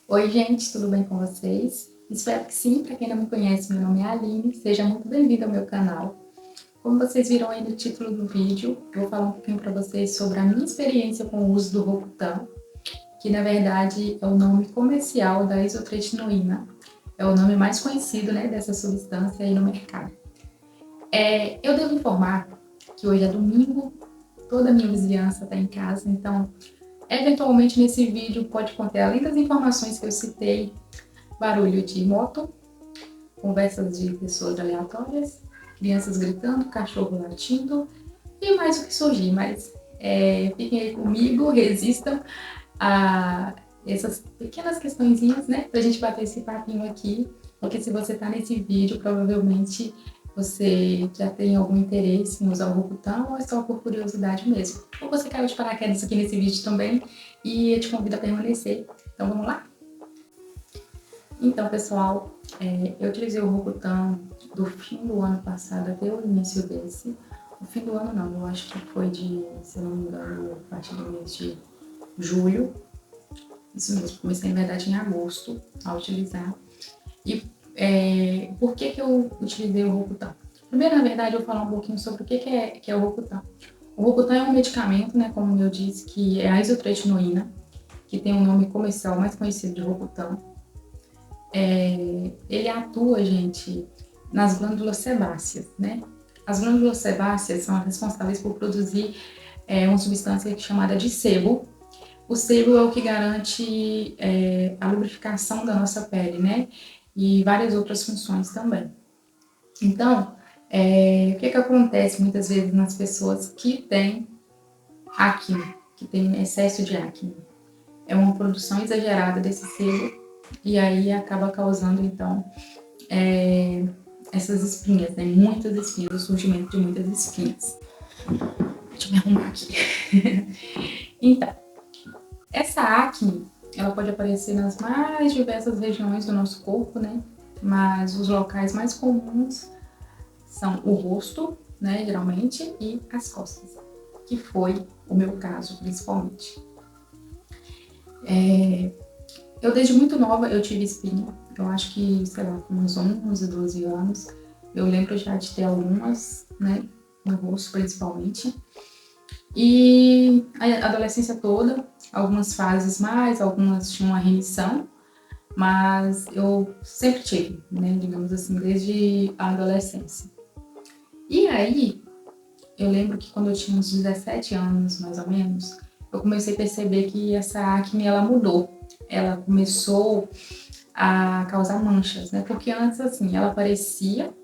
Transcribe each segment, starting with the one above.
Oi, gente, tudo bem com vocês? Espero que sim. Para quem não me conhece, meu nome é Aline, seja muito bem-vindo ao meu canal. Como vocês viram aí no título do vídeo, eu vou falar um pouquinho para vocês sobre a minha experiência com o uso do Rocutan, que na verdade é o nome comercial da isotretinoína, é o nome mais conhecido, né, dessa substância aí no mercado. Eu devo informar que hoje é domingo, toda a minha vizinhança está em casa, então eventualmente nesse vídeo pode conter, além das informações que eu citei, barulho de moto, conversas de pessoas aleatórias, crianças gritando, cachorro latindo e mais o que surgir. Mas fiquem aí comigo, resistam a essas pequenas questõezinhas, né? Pra gente bater esse papinho aqui, porque se você tá nesse vídeo, provavelmente você já tem algum interesse em usar o Rocutan ou é só por curiosidade mesmo. Ou você caiu de paraquedas aqui nesse vídeo também e eu te convido a permanecer. Então vamos lá? Então, pessoal, eu utilizei o Rocutan do fim do ano passado até o início desse. No fim do ano não, eu acho que foi se eu não me engano, a partir do mês de julho. Isso mesmo, comecei na verdade em agosto a utilizar. E por que eu utilizei o Rocutan? Primeiro, na verdade, eu vou falar um pouquinho sobre o que é o Rocutan. O Rocutan é um medicamento, né, como eu disse, que é a isotretinoína, que tem o nome comercial mais conhecido de Rocutan. Ele atua, gente, nas glândulas sebáceas, né? As glândulas sebáceas são responsáveis por produzir uma substância chamada de sebo. O sebo é o que garante a lubrificação da nossa pele, né? E várias outras funções também. Então, o que acontece muitas vezes nas pessoas que têm acne, que têm excesso de acne? É uma produção exagerada desse sebo e aí acaba causando, então, essas espinhas, né? Muitas espinhas, o surgimento de muitas espinhas. Deixa eu me arrumar aqui. Então, essa acne, ela pode aparecer nas mais diversas regiões do nosso corpo, né? Mas os locais mais comuns são o rosto, né, geralmente, e as costas, que foi o meu caso, principalmente. Eu, desde muito nova, eu tive espinha. Eu acho que, sei lá, com uns 11, 12 anos, eu lembro já de ter algumas, né, no rosto, principalmente. E a adolescência toda, algumas fases mais, algumas tinham uma remissão, mas eu sempre tive, né, digamos assim, desde a adolescência. E aí, eu lembro que quando eu tinha uns 17 anos, mais ou menos, eu comecei a perceber que essa acne, ela mudou. Ela começou a causar manchas, né? Porque antes, assim, ela aparecia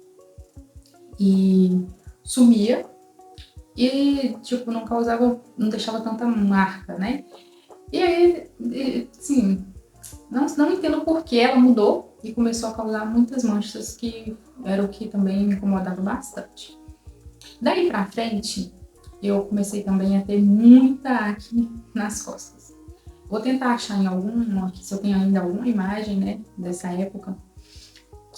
e sumia e, tipo, não causava, não deixava tanta marca, né? E aí, assim, não entendo por que ela mudou e começou a causar muitas manchas que era o que também me incomodava bastante. Daí pra frente, eu comecei também a ter muita acne nas costas. Vou tentar achar em alguma, se eu tenho ainda alguma imagem, né, dessa época,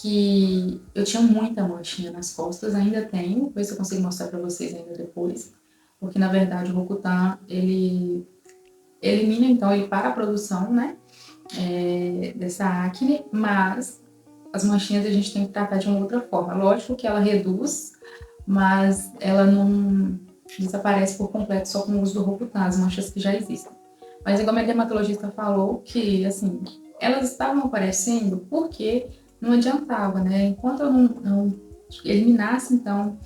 que eu tinha muita manchinha nas costas, ainda tenho, ver se eu consigo mostrar pra vocês ainda depois, porque na verdade o Rocutan, ele elimina, então ele para a produção, né, dessa acne, mas as manchinhas a gente tem que tratar de uma outra forma. Lógico que ela reduz, mas ela não desaparece por completo só com o uso do Rocutan, as manchas que já existem. Mas igual a minha dermatologista falou, que assim, elas estavam aparecendo porque não adiantava, né? Enquanto eu não eliminasse, então,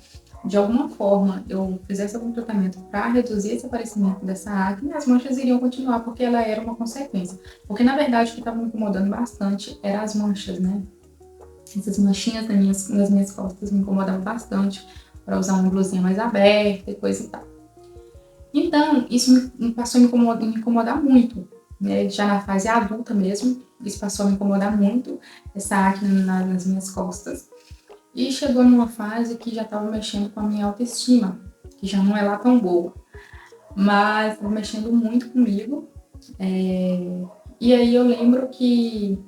de alguma forma, eu fizesse algum tratamento para reduzir esse aparecimento dessa acne, as manchas iriam continuar, porque ela era uma consequência. Porque, na verdade, o que estava me incomodando bastante eram as manchas, né? Essas manchinhas nas minhas costas me incomodavam bastante, para usar uma blusinha mais aberta e coisa e tal. Então, isso me passou a me incomodar muito, né? Já na fase adulta mesmo, isso passou a me incomodar muito, essa acne nas minhas costas. E chegou numa fase que já estava mexendo com a minha autoestima, que já não é lá tão boa, mas estava mexendo muito comigo. E aí eu lembro que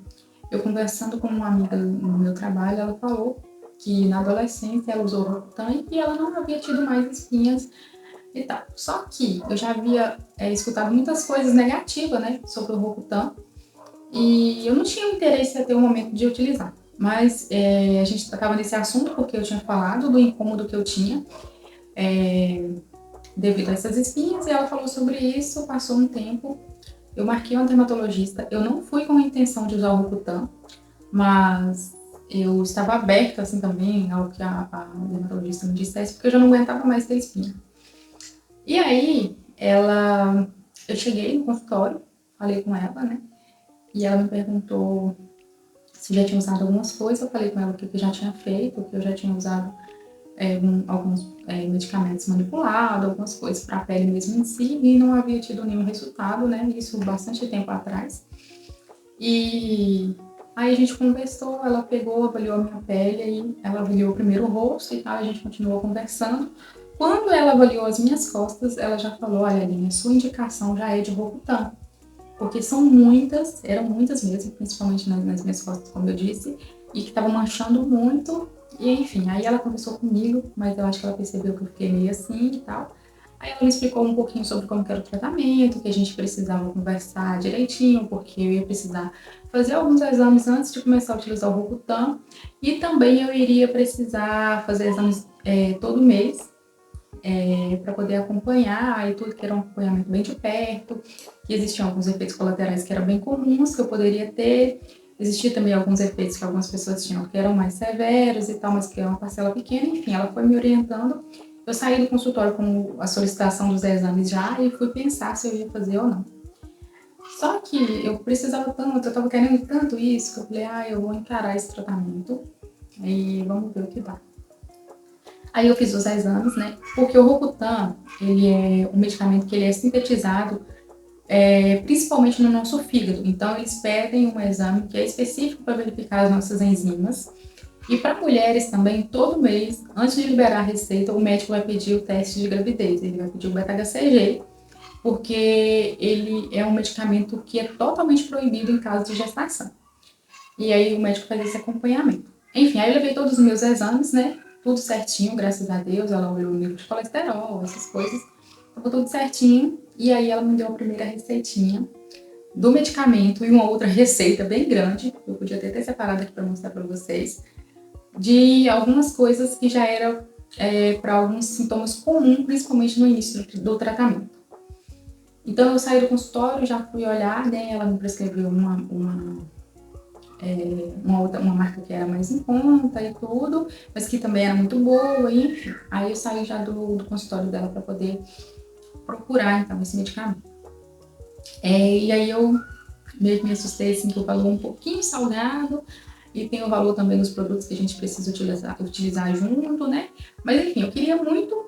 eu conversando com uma amiga no meu trabalho, ela falou que na adolescência ela usou Rocutan e que ela não havia tido mais espinhas e tal. Só que eu já havia escutado muitas coisas negativas, né, sobre o Rocutan. E eu não tinha interesse até o momento de utilizar. Mas a gente tratava desse assunto porque eu tinha falado do incômodo que eu tinha devido a essas espinhas, e ela falou sobre isso, passou um tempo, eu marquei uma dermatologista, eu não fui com a intenção de usar o Rocutan, mas eu estava aberta assim também ao que a dermatologista me dissesse, porque eu já não aguentava mais ter espinha. E aí, eu cheguei no consultório, falei com ela, né? E ela me perguntou se já tinha usado algumas coisas, eu falei com ela o que eu já tinha feito, que eu já tinha usado alguns medicamentos manipulados, algumas coisas para a pele mesmo em si, e não havia tido nenhum resultado, né? Isso bastante tempo atrás. E aí a gente conversou, ela pegou, avaliou a minha pele, aí ela avaliou primeiro o rosto e tal, a gente continuou conversando. Quando ela avaliou as minhas costas, ela já falou, olha, Aline, sua indicação já é de Rocutan, porque são muitas, eram muitas mesmo, principalmente nas minhas costas, como eu disse, e que estavam manchando muito, e enfim, aí ela conversou comigo, mas eu acho que ela percebeu que eu fiquei meio assim e tal. Aí ela me explicou um pouquinho sobre como era o tratamento, que a gente precisava conversar direitinho, porque eu ia precisar fazer alguns exames antes de começar a utilizar o Rocutan, e também eu iria precisar fazer exames todo mês, para poder acompanhar e tudo, que era um acompanhamento bem de perto, que existiam alguns efeitos colaterais que eram bem comuns, que eu poderia ter. Existia também alguns efeitos que algumas pessoas tinham que eram mais severos e tal, mas que era uma parcela pequena. Enfim, ela foi me orientando. Eu saí do consultório com a solicitação dos exames já e fui pensar se eu ia fazer ou não. Só que eu precisava tanto, eu estava querendo tanto isso, que eu falei, eu vou encarar esse tratamento e vamos ver o que dá. Aí eu fiz os exames, né? Porque o Rocutan, ele é um medicamento que ele é sintetizado principalmente no nosso fígado. Então, eles pedem um exame que é específico para verificar as nossas enzimas. E para mulheres também, todo mês, antes de liberar a receita, o médico vai pedir o teste de gravidez. Ele vai pedir o beta-HCG, porque ele é um medicamento que é totalmente proibido em caso de gestação. E aí o médico faz esse acompanhamento. Enfim, aí eu levei todos os meus exames, né? Tudo certinho, graças a Deus. Ela olhou o nível de colesterol, essas coisas. Tava tudo certinho. E aí ela me deu a primeira receitinha do medicamento e uma outra receita bem grande. Eu podia ter separado aqui para mostrar para vocês. De algumas coisas que já eram para alguns sintomas comuns, principalmente no início do tratamento. Então eu saí do consultório, já fui olhar, né? Ela me prescreveu uma marca que era mais em conta e tudo, mas que também era muito boa, e enfim. Aí eu saí já do consultório dela para poder procurar, então, esse medicamento. E aí eu meio que me assustei, assim, que o valor um pouquinho salgado, e tem o valor também dos produtos que a gente precisa utilizar junto, né? Mas enfim, eu queria muito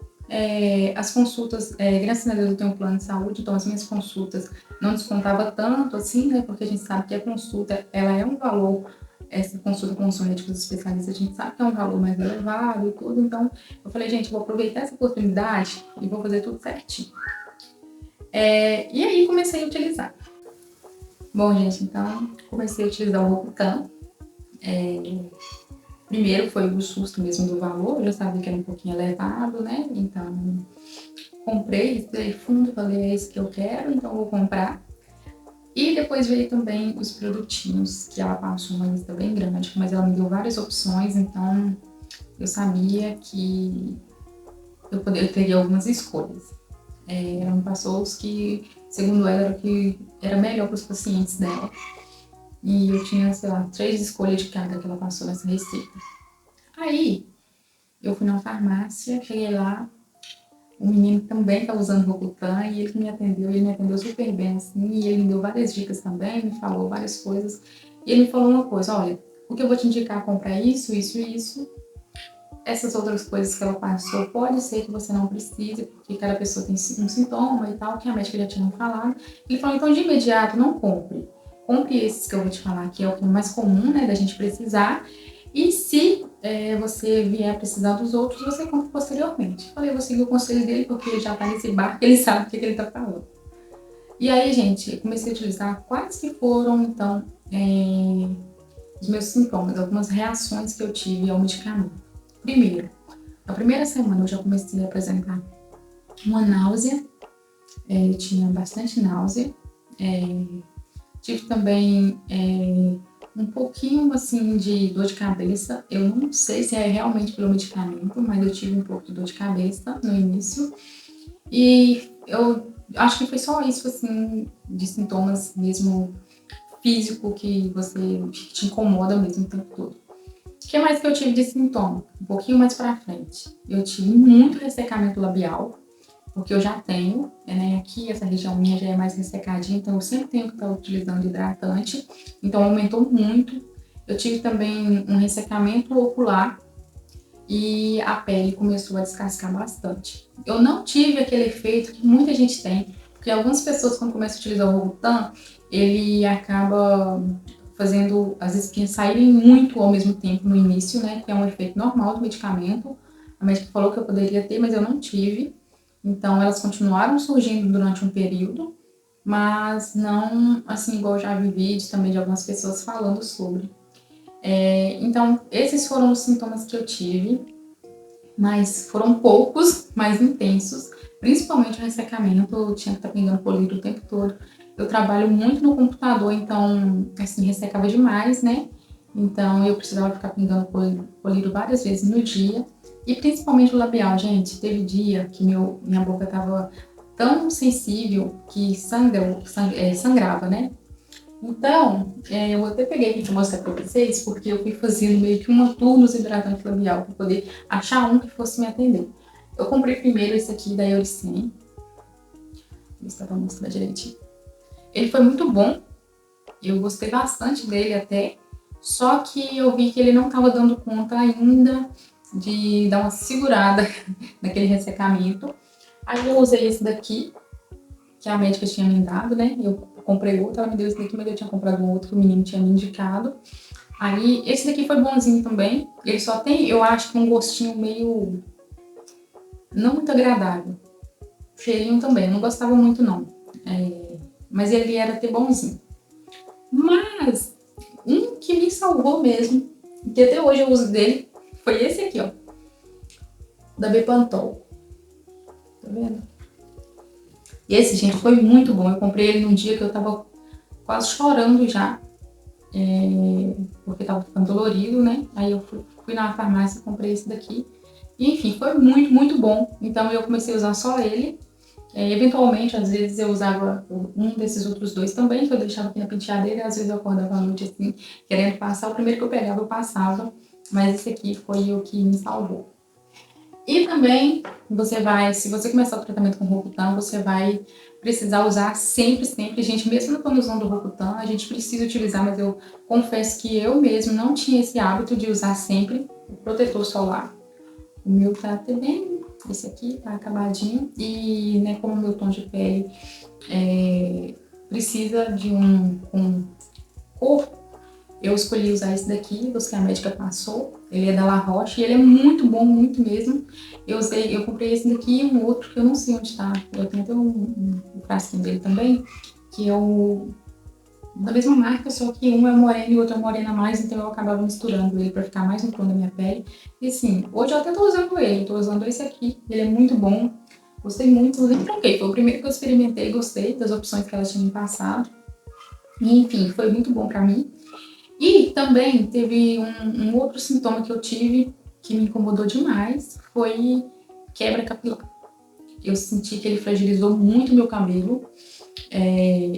as consultas, graças a Deus eu tenho um plano de saúde, então as minhas consultas não descontava tanto assim, né? Porque a gente sabe que a consulta, ela é um valor, essa consulta com os médicos especialistas, a gente sabe que é um valor mais elevado e tudo, então eu falei, gente, vou aproveitar essa oportunidade e vou fazer tudo certinho. E aí comecei a utilizar. Bom, gente, então comecei a utilizar o Rocutan. Primeiro foi o susto mesmo do valor, eu já sabia que era um pouquinho elevado, né? Então comprei, respirei fundo, falei, é isso que eu quero, então vou comprar. E depois veio também os produtinhos, que ela passou uma lista bem grande, mas ela me deu várias opções, então eu sabia que eu teria algumas escolhas. Ela me passou os que, segundo ela, era o que era melhor para os pacientes dela. E eu tinha, sei lá, 3 escolhas de cada que ela passou nessa receita. Aí, eu fui na farmácia, cheguei lá, o menino também estava usando Rocutan e ele me atendeu super bem, assim, e ele me deu várias dicas também, me falou várias coisas. E ele me falou uma coisa, olha, o que eu vou te indicar é comprar isso, isso e isso. Essas outras coisas que ela passou, pode ser que você não precise, porque cada pessoa tem um sintoma e tal, que a médica já tinha falado. Ele falou, então de imediato não compre. Compre esses que eu vou te falar, que é o mais comum, né, da gente precisar. E se você vier precisar dos outros, você compra posteriormente. Falei, eu vou seguir o conselho dele, porque ele já tá nesse barco, ele sabe o que ele tá falando. E aí, gente, eu comecei a utilizar quais que foram, então, os meus sintomas, algumas reações que eu tive ao medicamento. Primeiro, na primeira semana eu já comecei a apresentar uma náusea, eu tinha bastante náusea, Tive também um pouquinho assim de dor de cabeça. Eu não sei se é realmente pelo medicamento, mas eu tive um pouco de dor de cabeça no início. E eu acho que foi só isso, assim, de sintomas mesmo físico que te incomoda mesmo o tempo todo. O que mais que eu tive de sintoma? Um pouquinho mais pra frente. Eu tive muito ressecamento labial, porque eu já tenho, né? Aqui essa região minha já é mais ressecadinha, então eu sempre tenho que estar utilizando hidratante, então aumentou muito. Eu tive também um ressecamento ocular e a pele começou a descascar bastante. Eu não tive aquele efeito que muita gente tem, porque algumas pessoas quando começam a utilizar o Robutan, ele acaba fazendo as espinhas saírem muito ao mesmo tempo no início, né? Que é um efeito normal do medicamento. A médica falou que eu poderia ter, mas eu não tive. Então, elas continuaram surgindo durante um período, mas não assim, igual eu já vi vídeos também de algumas pessoas falando sobre. Então, esses foram os sintomas que eu tive, mas foram poucos, mais intensos, principalmente o ressecamento. Eu tinha que estar pingando colírio o tempo todo. Eu trabalho muito no computador, então, assim, ressecava demais, né? Então, eu precisava ficar pingando colírio várias vezes no dia. E principalmente o labial, gente. Teve dia que minha boca tava tão sensível que sangrava, né? Então, eu até peguei aqui para mostrar para vocês, porque eu fui fazendo meio que uma turnus hidratante labial para poder achar um que fosse me atender. Eu comprei primeiro esse aqui da Euricem. Vou mostrar para mostrar direitinho. Ele foi muito bom, eu gostei bastante dele até, só que eu vi que ele não estava dando conta ainda de dar uma segurada naquele ressecamento. Aí eu usei esse daqui, que a médica tinha me dado, né? Eu comprei outro, ela me deu esse daqui, mas eu tinha comprado um outro que o menino tinha me indicado. Aí, esse daqui foi bonzinho também. Ele só tem, eu acho que um gostinho meio... não muito agradável. Cheirinho também, eu não gostava muito não. Mas ele era até bonzinho. Mas, um que me salvou mesmo, que até hoje eu uso dele, foi esse aqui, ó. Da Bepantol. Tá vendo? E esse, gente, foi muito bom. Eu comprei ele num dia que eu tava quase chorando já. Porque tava ficando dolorido, né? Aí eu fui na farmácia e comprei esse daqui. E, enfim, foi muito, muito bom. Então eu comecei a usar só ele. Eventualmente, às vezes eu usava um desses outros dois também, que eu deixava aqui na penteadeira. E às vezes eu acordava à noite assim, querendo passar. O primeiro que eu pegava, eu passava. Mas esse aqui foi o que me salvou. E também, se você começar o tratamento com Rocutan, você vai precisar usar sempre, sempre. Gente, mesmo quando usando o Rocutan, a gente precisa utilizar, mas eu confesso que eu mesmo não tinha esse hábito de usar sempre o protetor solar. O meu tá até bem, esse aqui tá acabadinho. E, né, como o meu tom de pele precisa de um corpo, eu escolhi usar esse daqui, os que a médica passou. Ele é da La Roche e ele é muito bom, muito mesmo. Eu comprei esse daqui e um outro que eu não sei onde tá. Eu tenho até um frasquinho dele também, que é da mesma marca, só que um é moreno e o outro é morena a mais, então eu acabava misturando ele pra ficar mais no tom da minha pele. E assim, hoje eu até tô usando ele, tô usando esse aqui, ele é muito bom. Gostei muito, nem troquei, foi o primeiro que eu experimentei, gostei das opções que ela tinha me passado. E, enfim, foi muito bom pra mim. E também teve um outro sintoma que eu tive que me incomodou demais, foi quebra capilar. Eu senti que ele fragilizou muito meu cabelo.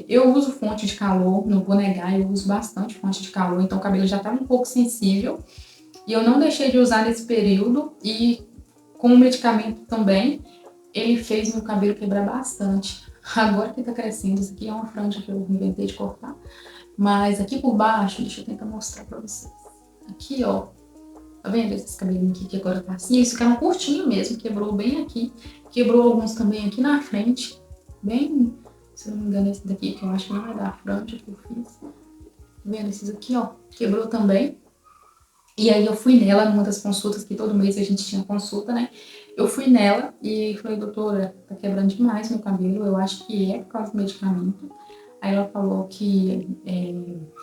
Eu uso fonte de calor, não vou negar, eu uso bastante fonte de calor, então o cabelo já estava um pouco sensível. E eu não deixei de usar nesse período e com o medicamento também, ele fez meu cabelo quebrar bastante. Agora que tá crescendo, isso aqui é uma franja que eu inventei de cortar. Mas aqui por baixo, deixa eu tentar mostrar pra vocês. Aqui, ó. Tá vendo esses cabelinhos aqui que agora tá assim? Eles ficaram curtinho mesmo, quebrou bem aqui. Quebrou alguns também aqui na frente. Bem, se eu não me engano, esse daqui, que eu acho que não é da franja que eu fiz. Tá vendo esses aqui, ó? Quebrou também. E aí eu fui nela numa das consultas, que todo mês a gente tinha consulta, né? Eu fui nela e falei, doutora, tá quebrando demais meu cabelo, eu acho que é por causa do medicamento. Aí ela falou que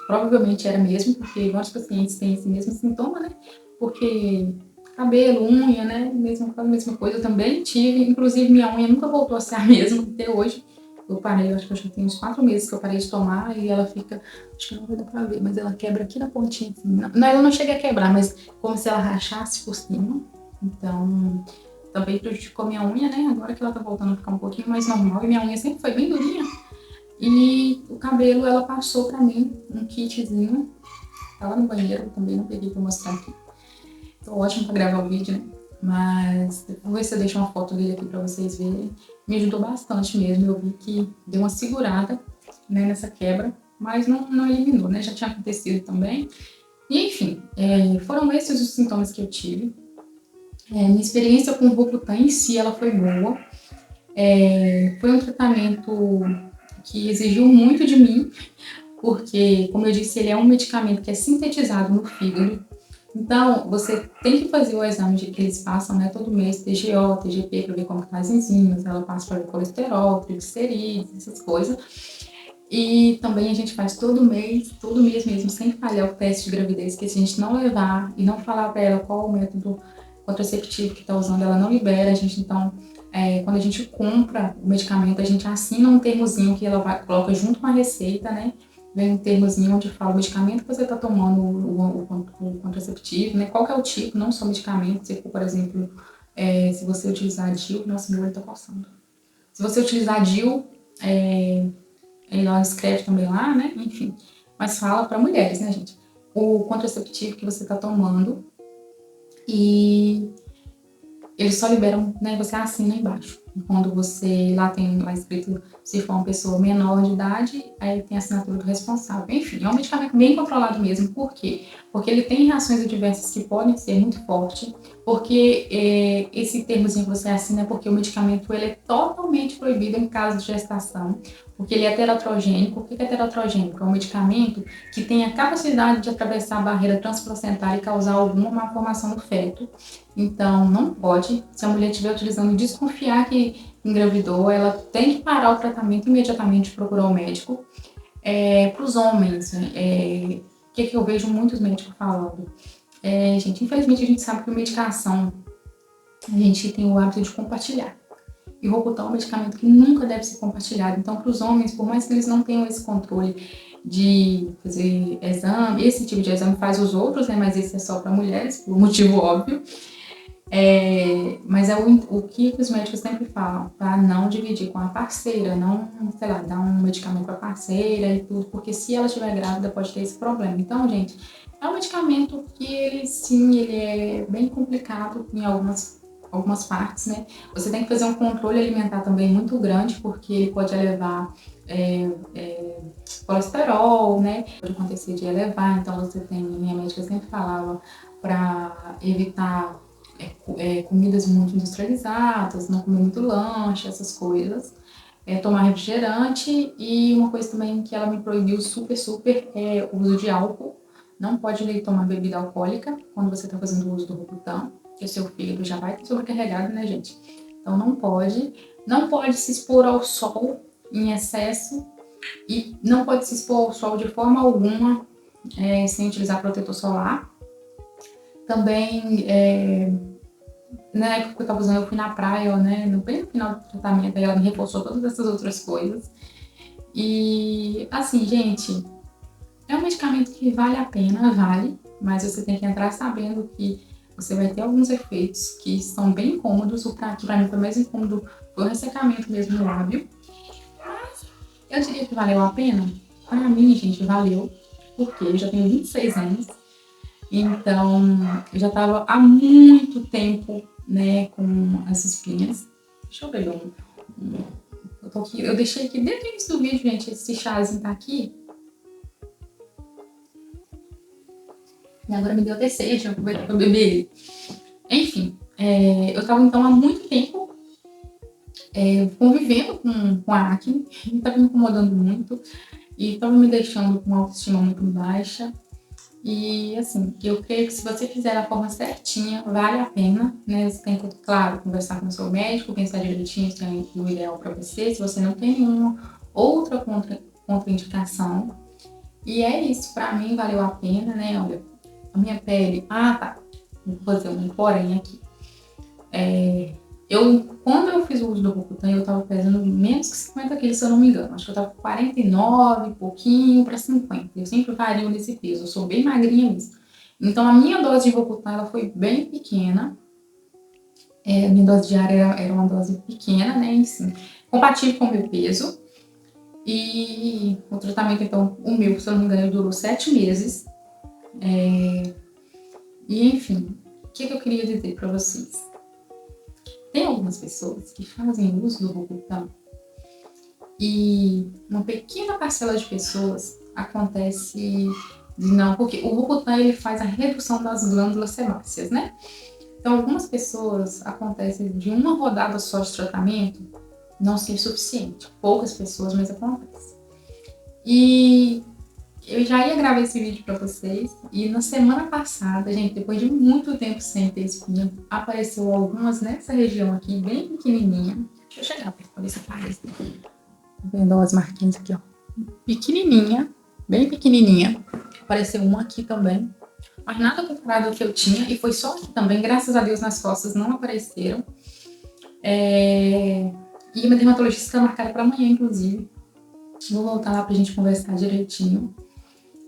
provavelmente era mesmo, porque vários pacientes têm esse mesmo sintoma, né? Porque cabelo, unha, né? Mesmo, a mesma coisa, eu também tive. Inclusive, minha unha nunca voltou a ser a mesma até hoje. Eu parei, eu acho que eu já tenho uns 4 meses que eu parei de tomar e ela fica, acho que não vai dar pra ver, mas ela quebra aqui na pontinha. Assim. Não, ela não chega a quebrar, mas como se ela rachasse por cima. Então, também prejudicou minha unha, né? Agora que ela tá voltando a ficar um pouquinho mais normal e minha unha sempre foi bem durinha. E o cabelo, ela passou pra mim um kitzinho. Tá lá no banheiro, também não peguei pra mostrar aqui. Tô ótimo pra gravar o vídeo, né? Mas vou ver se eu deixo uma foto dele aqui pra vocês verem. Me ajudou bastante mesmo. Eu vi que deu uma segurada, né, nessa quebra, mas não eliminou, né? Já tinha acontecido também. E enfim, foram esses os sintomas que eu tive. Minha experiência com o Rocutan em si, ela foi boa. Foi um tratamento que exigiu muito de mim, porque, como eu disse, ele é um medicamento que é sintetizado no fígado. Então, você tem que fazer o exame que eles passam, né, todo mês, TGO, TGP, para ver como estão as enzimas, ela passa para ver colesterol, triglicerídeos, essas coisas. E também a gente faz todo mês mesmo, sem falhar o teste de gravidez, que se a gente não levar e não falar para ela qual o método contraceptivo que está usando, ela não libera. A gente, então, quando a gente compra o medicamento, a gente assina um termozinho que ela coloca junto com a receita, né? Vem um termozinho onde fala o medicamento que você está tomando, o contraceptivo, né? Qual que é o tipo, não só medicamento. Se for, por exemplo, se você utilizar DIU, nossa, meu olho está coçando. Se você utilizar DIU, ela escreve também lá, né? Enfim, mas fala para mulheres, né, gente? O contraceptivo que você está tomando e eles só liberam, né? Você assina embaixo. Quando você, lá tem lá escrito, se for uma pessoa menor de idade, aí tem a assinatura do responsável. Enfim, é um medicamento bem controlado mesmo. Por quê? Porque ele tem reações adversas que podem ser muito fortes, porque esse termozinho que você assina é porque o medicamento ele é totalmente proibido em caso de gestação, porque ele é teratrogênico. O que é teratrogênico? É um medicamento que tem a capacidade de atravessar a barreira transplacentária e causar alguma malformação no feto. Então, não pode. Se a mulher estiver utilizando e desconfiar que engravidou, ela tem que parar o tratamento imediatamente e procurar o médico. Para os homens, o que eu vejo muitos médicos falando? Gente, infelizmente a gente sabe que a medicação, a gente tem o hábito de compartilhar. E o Rocutan é um medicamento que nunca deve ser compartilhado. Então, para os homens, por mais que eles não tenham esse controle de fazer exame, esse tipo de exame faz os outros, né? Mas esse é só para mulheres, por motivo óbvio. Mas é o que os médicos sempre falam, para não dividir com a parceira, não, sei lá, dar um medicamento para a parceira e tudo, porque se ela estiver grávida pode ter esse problema. Então, gente, é um medicamento que ele, sim, ele é bem complicado em algumas partes, né? Você tem que fazer um controle alimentar também muito grande, porque ele pode elevar colesterol, né? Pode acontecer de elevar, então você tem, minha médica sempre falava, para evitar comidas muito industrializadas, não comer muito lanche, essas coisas. Tomar refrigerante e uma coisa também que ela me proibiu super é o uso de álcool. Não pode tomar bebida alcoólica quando você está fazendo o uso do Rocutan, que o seu fígado já vai sobrecarregado, né, gente? Então não pode. Não pode se expor ao sol em excesso e não pode se expor ao sol de forma alguma sem utilizar protetor solar. Também na época que eu tava usando, eu fui na praia, né, bem no final do tratamento, aí ela me reforçou todas essas outras coisas. E, assim, gente, é um medicamento que vale a pena, vale, mas você tem que entrar sabendo que você vai ter alguns efeitos que são bem incômodos. O que pra mim foi mais incômodo foi o ressecamento mesmo no lábio. Mas eu diria que valeu a pena. Pra mim, gente, valeu, porque eu já tenho 26 anos. Então, eu já estava há muito tempo, né, com as espinhas. Deixa eu beber eu deixei aqui desde o início do vídeo, gente, esse chazinho tá aqui. E agora me deu até sede, deixa eu aproveitar pra beber ele. Enfim, eu estava então há muito tempo convivendo com a acne, estava me incomodando muito e estava me deixando com uma autoestima muito baixa. E assim, eu creio que se você fizer da forma certinha, vale a pena, né? Você tem que, claro, conversar com o seu médico, pensar direitinho se é o ideal para você, se você não tem nenhuma outra contraindicação. E é isso, para mim valeu a pena, né? Olha, a minha pele. Ah, tá. Vou fazer um porém aqui. Quando eu fiz o uso do Rocutan, eu tava pesando menos que 50 quilos, se eu não me engano. Acho que eu tava com 49, pouquinho para 50. Eu sempre vario nesse peso, eu sou bem magrinha mesmo. Então, a minha dose de Rocutan, ela foi bem pequena. A minha dose diária era uma dose pequena, né, assim, compatível com o meu peso. E o tratamento, então, o meu, se eu não me engano, durou 7 meses. E, enfim, o que eu queria dizer para vocês? Tem algumas pessoas que fazem uso do Rocutan e uma pequena parcela de pessoas acontece de não, porque o Rocutan ele faz a redução das glândulas sebáceas, né? Então, algumas pessoas acontece de uma rodada só de tratamento não ser suficiente. Poucas pessoas, mas acontece. E eu já ia gravar esse vídeo para vocês e na semana passada, gente, depois de muito tempo sem ter espinha, apareceu algumas nessa região aqui, bem pequenininha. Deixa eu chegar perto para ver se aparece. Tá vendo as marquinhas aqui, ó? Pequenininha, bem pequenininha. Apareceu uma aqui também. Mas nada comparado ao que eu tinha, e foi só aqui também, graças a Deus nas costas não apareceram. E uma dermatologista está marcada para amanhã, inclusive. Vou voltar lá pra gente conversar direitinho.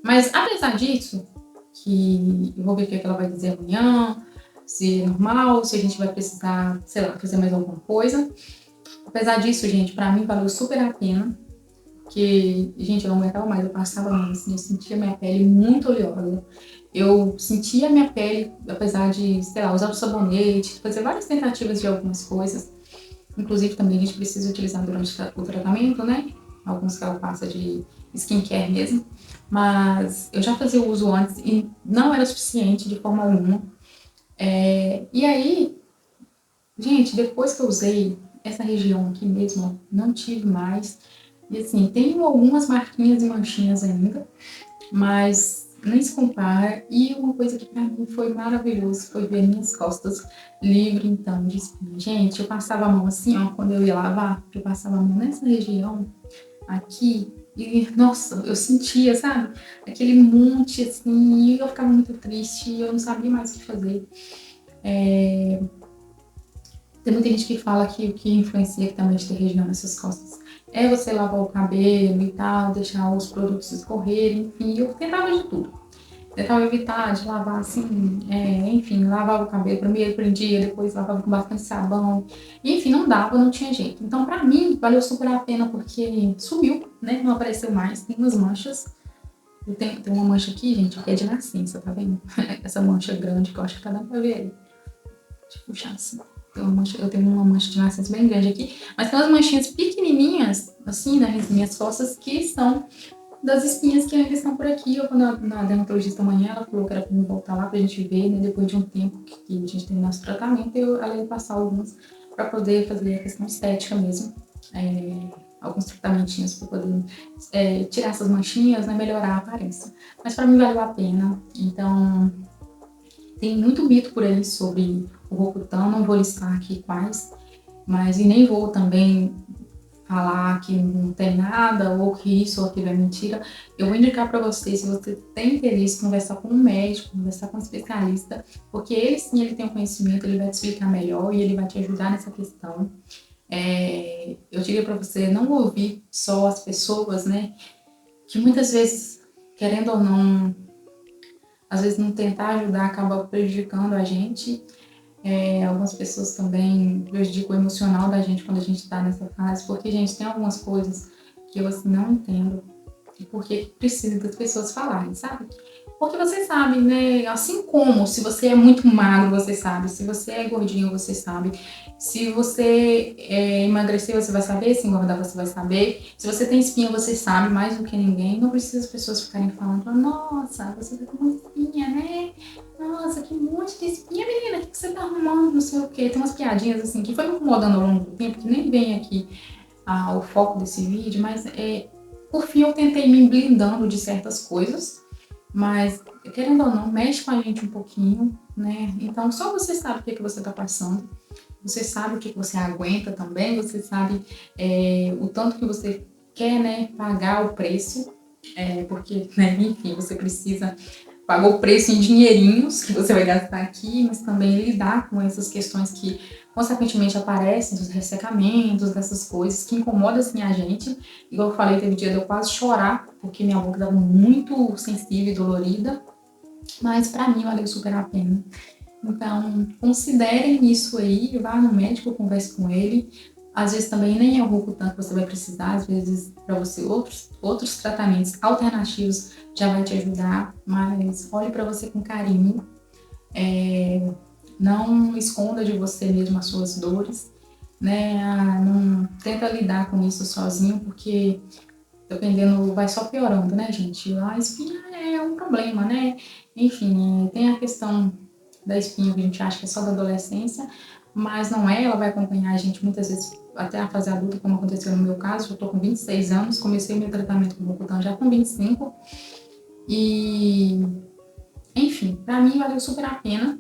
Mas apesar disso, que eu vou ver o que ela vai dizer amanhã, se é normal, se a gente vai precisar, sei lá, fazer mais alguma coisa. Apesar disso, gente, pra mim valeu super a pena. Porque, gente, eu não aguentava mais, eu passava mal, assim, eu sentia minha pele muito oleosa. Eu sentia minha pele, apesar de, sei lá, usar o sabonete, fazer várias tentativas de algumas coisas. Inclusive, também a gente precisa utilizar durante o tratamento, né? Alguns que ela passa de skincare mesmo. Mas eu já fazia o uso antes e não era suficiente de forma alguma. E aí, gente, depois que eu usei essa região aqui mesmo, não tive mais. E assim, tenho algumas marquinhas e manchinhas ainda, mas nem se compara. E uma coisa que pra mim foi maravilhoso foi ver minhas costas livre então de espinha. Gente, eu passava a mão assim, ó, quando eu ia lavar, eu passava a mão nessa região aqui e, nossa, eu sentia, sabe? Aquele monte assim, e eu ficava muito triste e eu não sabia mais o que fazer. Tem muita gente que fala que o que influencia também de ter região nessas costas é você lavar o cabelo e tal, deixar os produtos escorrerem, enfim, eu tentava de tudo. Tentava evitar de lavar assim, enfim, lavava o cabelo primeiro, prendia, depois lavava com bastante sabão. Enfim, não dava, não tinha jeito. Então, pra mim, valeu super a pena porque sumiu, né? Não apareceu mais, tem umas manchas. Eu tenho uma mancha aqui, gente, que é de nascença, tá vendo? Essa mancha grande que eu acho que tá dando pra ver aí. Deixa eu puxar assim. Eu tenho uma mancha de nascença bem grande aqui, mas tem umas manchinhas pequenininhas, assim, nas minhas costas, que são das espinhas que ainda estão por aqui. Eu, quando na dermatologista amanhã, ela falou que era pra me voltar lá pra gente ver, né, depois de um tempo que a gente tem nosso tratamento, ela ia passar algumas pra poder fazer a questão estética mesmo. Alguns tratamentinhos pra poder tirar essas manchinhas, né, melhorar a aparência. Mas pra mim valeu a pena. Então, tem muito mito por aí sobre o Rocutan, não vou listar aqui quais, mas e nem vou também falar que não tem nada, ou que isso ou aquilo é mentira. Eu vou indicar para você, se você tem interesse, conversar com um médico, conversar com um especialista, porque ele sim, ele tem o conhecimento, ele vai te explicar melhor e ele vai te ajudar nessa questão. Eu diria para você não ouvir só as pessoas, né, que muitas vezes, querendo ou não, às vezes não tentar ajudar acaba prejudicando a gente. Algumas pessoas também prejudicam o emocional da gente quando a gente está nessa fase, porque, gente, tem algumas coisas que eu assim, não entendo e porque precisa das pessoas falarem, sabe? Porque você sabe, né? Assim como se você é muito magro, você sabe. Se você é gordinho, você sabe. Se você emagrecer, você vai saber. Se engordar, você vai saber. Se você tem espinha, você sabe mais do que ninguém. Não precisa as pessoas ficarem falando, nossa, você tá com uma espinha, né? Nossa, que monte de espinha, menina. O que você tá arrumando? Não sei o quê. Tem umas piadinhas assim que foi me incomodando ao longo do tempo, que nem vem aqui o foco desse vídeo, mas por fim eu tentei me blindando de certas coisas. Mas, querendo ou não, mexe com a gente um pouquinho, né? Então, só você sabe o que você tá passando. Você sabe o que você aguenta também. Você sabe o tanto que você quer, né? Pagar o preço. Porque, né? Enfim, você precisa pagou o preço em dinheirinhos que você vai gastar aqui, mas também lidar com essas questões que consequentemente aparecem, dos ressecamentos, dessas coisas que incomodam assim a gente. Igual eu falei, teve dia de eu quase chorar, porque minha boca estava muito sensível e dolorida, mas para mim valeu super a pena. Então, considerem isso aí, vá no médico, converse com ele. Às vezes também nem é o Rocutan que você vai precisar, às vezes para você outros tratamentos alternativos já vai te ajudar, mas olhe para você com carinho. Não esconda de você mesmo as suas dores, né? Não tenta lidar com isso sozinho, porque dependendo vai só piorando, né, gente? A espinha é um problema, né? Enfim, tem a questão da espinha que a gente acha que é só da adolescência, mas não é, ela vai acompanhar a gente muitas vezes até a fase adulta, como aconteceu no meu caso. Eu tô com 26 anos, comecei o meu tratamento com o Rocutan já com 25, e enfim, pra mim valeu super a pena,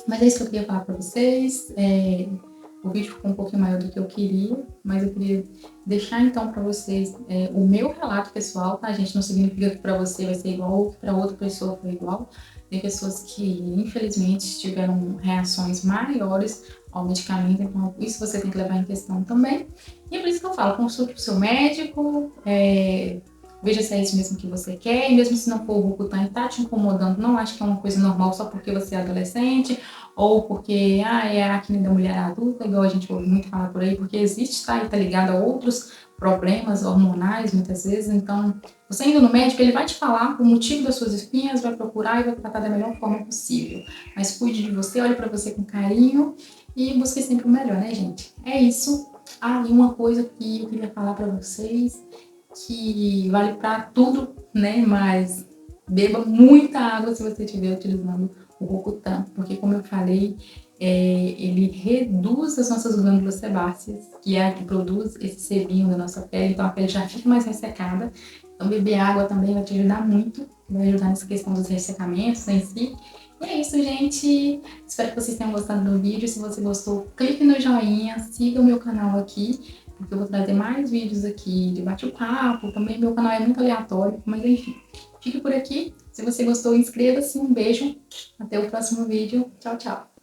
mas é isso que eu queria falar pra vocês. O vídeo ficou um pouquinho maior do que eu queria, mas eu queria deixar então para vocês o meu relato pessoal, tá, gente? Não significa que para você vai ser igual ou que para outra pessoa foi igual. Tem pessoas que, infelizmente, tiveram reações maiores ao medicamento, então isso você tem que levar em questão também. E é por isso que eu falo, consulte o seu médico, veja se é isso mesmo que você quer, e mesmo se não for o Rocutan e tá te incomodando, não acho que é uma coisa normal só porque você é adolescente, ou porque é a acne da mulher adulta, igual a gente ouve muito falar por aí, porque existe, tá? E tá ligado a outros problemas hormonais, muitas vezes. Então, você indo no médico, ele vai te falar o motivo das suas espinhas, vai procurar e vai tratar da melhor forma possível. Mas cuide de você, olhe para você com carinho e busque sempre o melhor, né, gente? É isso. E uma coisa que eu queria falar para vocês, que vale para tudo, né? Mas beba muita água se você estiver utilizando o Rocutan, porque como eu falei, ele reduz as nossas glândulas sebáceas, que é a que produz esse sebinho da nossa pele, então a pele já fica mais ressecada. Então beber água também vai te ajudar muito, vai ajudar nessa questão dos ressecamentos em si. E é isso, gente. Espero que vocês tenham gostado do vídeo. Se você gostou, clique no joinha, siga o meu canal aqui, porque eu vou trazer mais vídeos aqui de bate-papo. Também meu canal é muito aleatório, mas enfim. Fique por aqui. Se você gostou, inscreva-se. Um beijo. Até o próximo vídeo. Tchau, tchau.